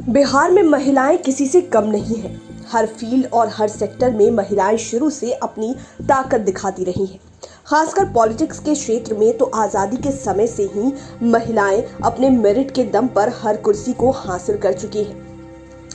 बिहार में महिलाएं किसी से कम नहीं हैं। हर फील्ड और हर सेक्टर में महिलाएं शुरू से अपनी ताकत दिखाती रही हैं। खासकर पॉलिटिक्स के क्षेत्र में तो आज़ादी के समय से ही महिलाएं अपने मेरिट के दम पर हर कुर्सी को हासिल कर चुकी हैं।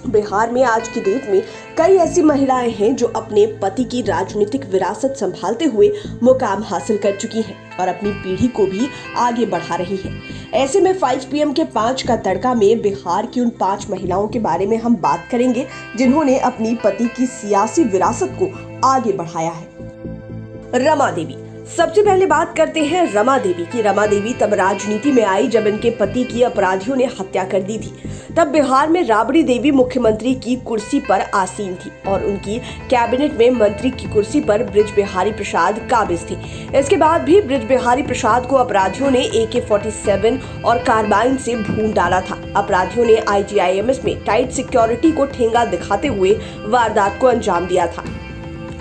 बिहार में आज की डेट में कई ऐसी महिलाएं हैं जो अपने पति की राजनीतिक विरासत संभालते हुए मुकाम हासिल कर चुकी हैं और अपनी पीढ़ी को भी आगे बढ़ा रही हैं। ऐसे में 5 PM के 5 का तड़का में बिहार की उन 5 महिलाओं के बारे में हम बात करेंगे जिन्होंने अपनी पति की सियासी विरासत को आगे बढ़ाया है। रमा देवी। सबसे पहले बात करते हैं रमा देवी की। रमा देवी तब राजनीति में आई जब इनके पति की अपराधियों ने हत्या कर दी थी। तब बिहार में राबड़ी देवी मुख्यमंत्री की कुर्सी पर आसीन थी और उनकी कैबिनेट में मंत्री की कुर्सी पर बृज बिहारी प्रसाद काबिज थे। इसके बाद भी बृज बिहारी प्रसाद को अपराधियों ने AK-47 और कार्बाइन से भून डाला था। अपराधियों ने IGIMS में टाइट सिक्योरिटी को ठेंगा दिखाते हुए वारदात को अंजाम दिया था।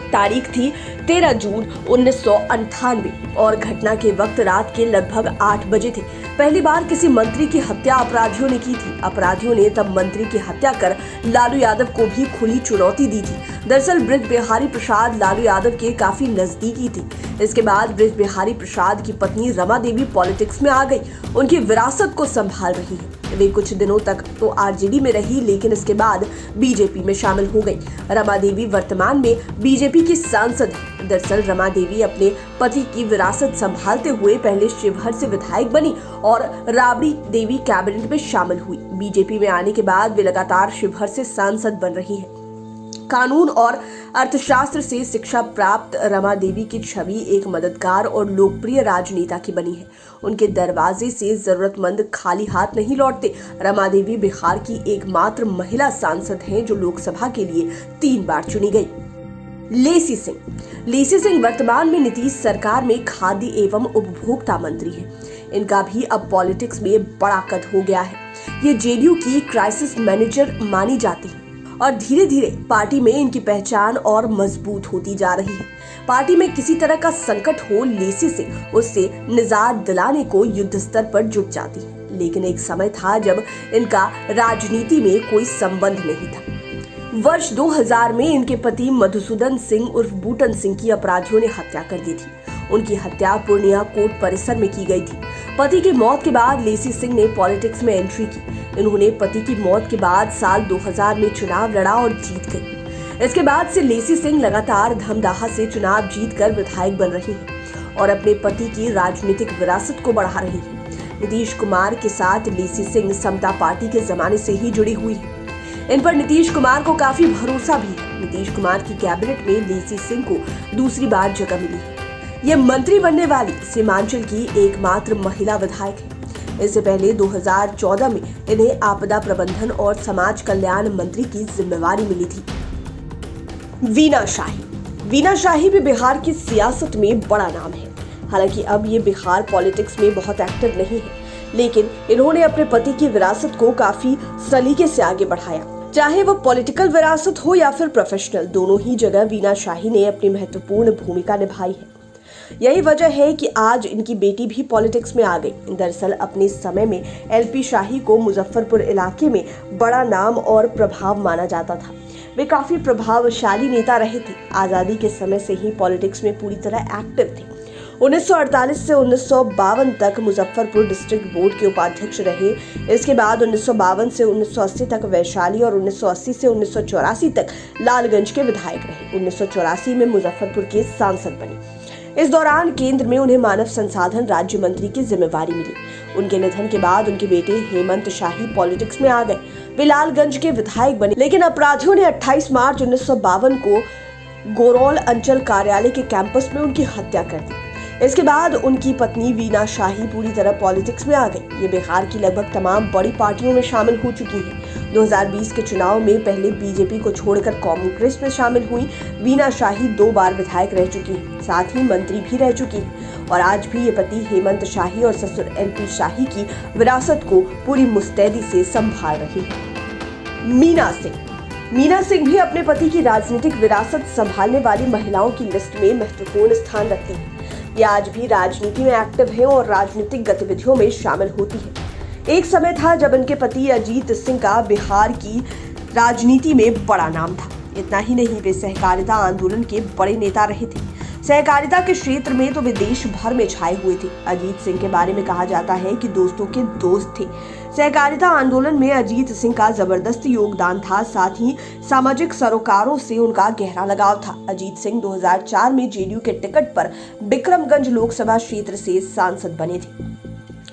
तारीख थी 13 जून 1998 और घटना के वक्त रात के लगभग 8 बजे थे। पहली बार किसी मंत्री की हत्या अपराधियों ने की थी। अपराधियों ने तब मंत्री की हत्या कर लालू यादव को भी खुली चुनौती दी थी। दरअसल बृज बिहारी प्रसाद लालू यादव के काफी नजदीकी थी। इसके बाद बृज बिहारी प्रसाद की पत्नी रमा देवी पॉलिटिक्स में आ गई। उनकी विरासत को संभाल रही है। वे कुछ दिनों तक तो RJD में रही, लेकिन इसके बाद BJP में शामिल हो गई। रमा देवी वर्तमान में BJP की सांसद है। दरअसल रमा देवी अपने पति की विरासत संभालते हुए पहले शिवहर से विधायक बनी और राबड़ी देवी कैबिनेट में शामिल हुई। BJP में आने के बाद वे लगातार शिवहर से सांसद बन रही हैं। कानून और अर्थशास्त्र से शिक्षा प्राप्त रमा देवी की छवि एक मददगार और लोकप्रिय राजनेता की बनी है। उनके दरवाजे से जरूरतमंद खाली हाथ नहीं लौटते। रमा देवी बिहार की एकमात्र महिला सांसद हैं जो लोकसभा के लिए 3 बार चुनी गई। लेसी सिंह। लेसी सिंह वर्तमान में नीतीश सरकार में खाद्य एवं उपभोक्ता मंत्री हैं। इनका भी अब पॉलिटिक्स में बड़ा कद हो गया है। ये JDU की क्राइसिस मैनेजर मानी जाती है और धीरे धीरे पार्टी में इनकी पहचान और मजबूत होती जा रही है। पार्टी में किसी तरह का संकट हो, लेसी सिंह उससे निजात दिलाने को युद्ध स्तर पर जुट जाती है। लेकिन एक समय था जब इनका राजनीति में कोई संबंध नहीं था। वर्ष 2000 में इनके पति मधुसूदन सिंह उर्फ बूटन सिंह की अपराधियों ने हत्या कर दी थी। उनकी हत्या पूर्णिया कोर्ट परिसर में की गई थी। पति की मौत के बाद लेसी सिंह ने पॉलिटिक्स में एंट्री की। इन्होंने पति की मौत के बाद साल 2000 में चुनाव लड़ा और जीत गई। इसके बाद से लेसी सिंह लगातार धमदाहा से चुनाव जीतकर विधायक बन रही हैं और अपने पति की राजनीतिक विरासत को बढ़ा रही हैं। नीतीश कुमार के साथ लेसी सिंह समता पार्टी के जमाने से ही जुड़ी हुई है। इन पर नीतीश कुमार को काफी भरोसा भी है। नीतीश कुमार की कैबिनेट में लेसी सिंह को दूसरी बार जगह मिली है। ये मंत्री बनने वाली सीमांचल की एकमात्र महिला विधायक है। इससे पहले 2014 में इन्हें आपदा प्रबंधन और समाज कल्याण मंत्री की जिम्मेवारी मिली थी। वीना शाही। वीना शाही भी बिहार की सियासत में बड़ा नाम है। हालांकि अब ये बिहार पॉलिटिक्स में बहुत एक्टिव नहीं है, लेकिन इन्होंने अपने पति की विरासत को काफी सलीके से आगे बढ़ाया। चाहे वो पॉलिटिकल विरासत हो या फिर प्रोफेशनल, दोनों ही जगह वीना शाही ने अपनी महत्वपूर्ण भूमिका निभाई है। यही वजह है कि आज इनकी बेटी भी पॉलिटिक्स में आ गई। दरअसल अपने समय में LP शाही को मुजफ्फरपुर इलाके में बड़ा नाम और प्रभाव माना जाता था। वे काफी प्रभावशाली नेता रहे थे। आजादी के समय से ही पॉलिटिक्स में पूरी तरह एक्टिव थे। 1948 से 1952 तक मुजफ्फरपुर डिस्ट्रिक्ट बोर्ड के उपाध्यक्ष रहे। इसके बाद 1952 से 1980 तक वैशाली और 1980 से 1984 तक लालगंज के विधायक रहे। 1984 में मुजफ्फरपुर के सांसद बने। इस दौरान केंद्र में उन्हें मानव संसाधन राज्य मंत्री की जिम्मेवारी मिली। उनके निधन के बाद उनके बेटे हेमंत शाही पॉलिटिक्स में आ गए। वे लालगंज के विधायक बने, लेकिन अपराधियों ने 28 मार्च 1952 को गोरौल अंचल कार्यालय के कैंपस में उनकी हत्या कर दी। इसके बाद उनकी पत्नी वीना शाही पूरी तरह पॉलिटिक्स में आ गई। ये बिहार की लगभग तमाम बड़ी पार्टियों में शामिल हो चुकी है। 2020 के चुनाव में पहले BJP को छोड़कर कांग्रेस में शामिल हुई। वीना शाही 2 बार विधायक रह चुकी है, साथ ही मंत्री भी रह चुकी है और आज भी ये पति हेमंत शाही और ससुर LP शाही की विरासत को पूरी मुस्तैदी से संभाल रही है। मीना सिंह। मीना सिंह भी अपने पति की राजनीतिक विरासत संभालने वाली महिलाओं की लिस्ट में महत्वपूर्ण स्थान रखती है। ये आज भी राजनीति में एक्टिव है और राजनीतिक गतिविधियों में शामिल होती है। एक समय था जब उनके पति अजीत सिंह का बिहार की राजनीति में बड़ा नाम था। इतना ही नहीं, वे सहकारिता आंदोलन के बड़े नेता रहे थे। सहकारिता के क्षेत्र में तो वे देश भर में छाए हुए थे। अजीत सिंह के बारे में कहा जाता है कि दोस्तों के दोस्त थे। सहकारिता आंदोलन में अजीत सिंह का जबरदस्त योगदान था, साथ ही सामाजिक सरोकारों से उनका गहरा लगाव था। अजीत सिंह 2004 में जेडीयू के टिकट पर बिक्रमगंज लोकसभा क्षेत्र से सांसद बने थे।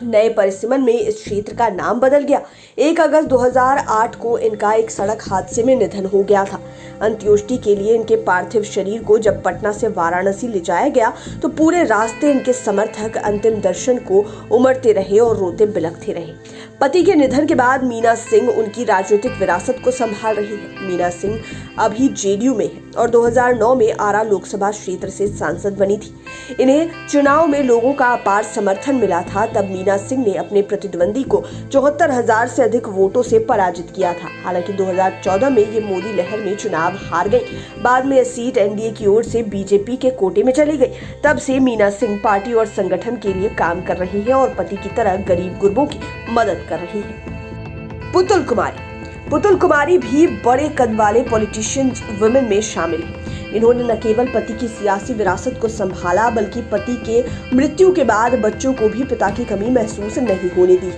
नए परिसीमन में इस क्षेत्र का नाम बदल गया। 1 अगस्त 2008 को इनका एक सड़क हादसे में निधन हो गया था। अंत्योष्टि के लिए इनके पार्थिव शरीर को जब पटना से वाराणसी ले जाया गया तो पूरे रास्ते इनके समर्थक अंतिम दर्शन को उमड़ते रहे और रोते बिलखते रहे। पति के निधन के बाद मीना सिंह उनकी राजनीतिक विरासत को संभाल रही है। मीना सिंह अभी जेडीयू में है और 2009 में आरा लोकसभा क्षेत्र से सांसद बनी थी। इन्हें चुनाव में लोगों का अपार समर्थन मिला था। तब मीना सिंह ने अपने प्रतिद्वंदी को 74,000 से अधिक वोटों से पराजित किया था। हालांकि 2014 में ये मोदी लहर में चुनाव हार गई। बाद में सीट एनडीए की ओर से बीजेपी के कोटे में चली गई। तब से मीना सिंह पार्टी और संगठन के लिए काम कर रही है और पति की तरह गरीब गुरबों की मदद कर रही है। पुतुल कुमारी भी बड़े कद वाले पॉलिटिशियन वुमेन में शामिल है। इन्होंने न केवल पति की सियासी विरासत को संभाला, बल्कि पति के मृत्यु के बाद बच्चों को भी पिता की कमी महसूस नहीं होने दी।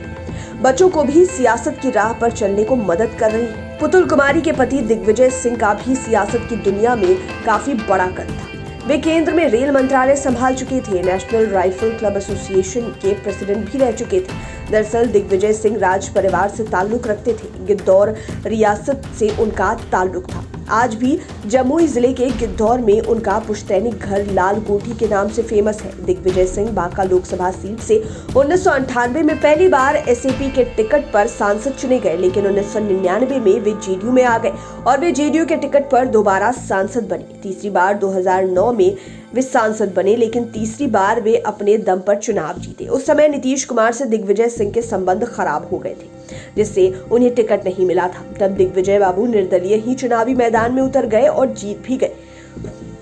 बच्चों को भी सियासत की राह पर चलने को मदद कर रही है। पुतुल कुमारी के पति दिग्विजय सिंह का भी सियासत की दुनिया में काफी बड़ा कद था। वे केंद्र में रेल मंत्रालय संभाल चुके थे। नेशनल राइफल क्लब एसोसिएशन के प्रेसिडेंट भी रह चुके थे। दरअसल दिग्विजय सिंह राज परिवार से ताल्लुक रखते थे। गिद्धौर रियासत से उनका ताल्लुक था। आज भी जमुई जिले के गिद्धौर में उनका पुश्तैनी घर लाल कोठी के नाम से फेमस है। दिग्विजय सिंह बांका लोकसभा सीट से 1998 में पहली बार एसएपी के टिकट पर सांसद चुने गए, लेकिन 1999 में वे जेडीयू में आ गए और वे जेडीयू के टिकट पर दोबारा सांसद बने। तीसरी बार 2009 में वे सांसद बने, लेकिन तीसरी बार वे अपने दम पर चुनाव जीते। उस समय नीतीश कुमार से दिग्विजय सिंह के संबंध खराब हो गए थे, जिससे उन्हें टिकट नहीं मिला था। तब दिग्विजय बाबू निर्दलीय ही चुनावी मैदान में उतर गए और जीत भी गए।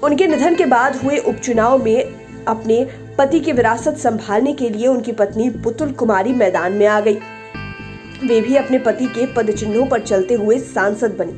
उनके निधन के बाद हुए उपचुनाव में अपने पति की विरासत संभालने के लिए उनकी पत्नी पुतुल कुमारी मैदान में आ गई। वे भी अपने पति के पदचिन्हों पर चलते हुए सांसद बनी,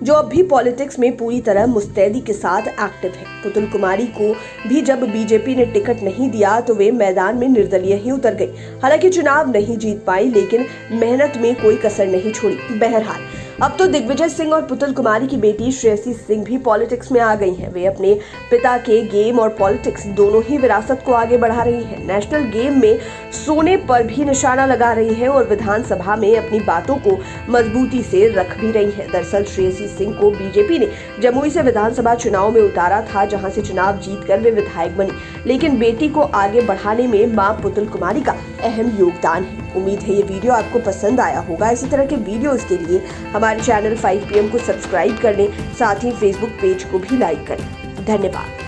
जो अब भी पॉलिटिक्स में पूरी तरह मुस्तैदी के साथ एक्टिव है। पुतुल कुमारी को भी जब बीजेपी ने टिकट नहीं दिया तो वे मैदान में निर्दलीय ही उतर गई। हालांकि चुनाव नहीं जीत पाई, लेकिन मेहनत में कोई कसर नहीं छोड़ी। बहरहाल अब तो दिग्विजय सिंह और पुतुल कुमारी की बेटी श्रेयसी सिंह भी पॉलिटिक्स में आ गई हैं। वे अपने पिता के गेम और पॉलिटिक्स दोनों ही विरासत को आगे बढ़ा रही हैं। नेशनल गेम में सोने पर भी निशाना लगा रही हैं और विधानसभा में अपनी बातों को मजबूती से रख भी रही हैं। दरअसल श्रेयसी सिंह को बीजेपी ने जमुई से विधानसभा चुनाव में उतारा था, जहां से चुनाव जीतकर वे विधायक बनी, लेकिन बेटी को आगे बढ़ाने में मां पुतुल कुमारी का अहम योगदान है। उम्मीद है ये वीडियो आपको पसंद आया होगा। इसी तरह के वीडियोस के लिए हमारे चैनल 5 PM को सब्सक्राइब कर लें, साथ ही फेसबुक पेज को भी लाइक करें। धन्यवाद।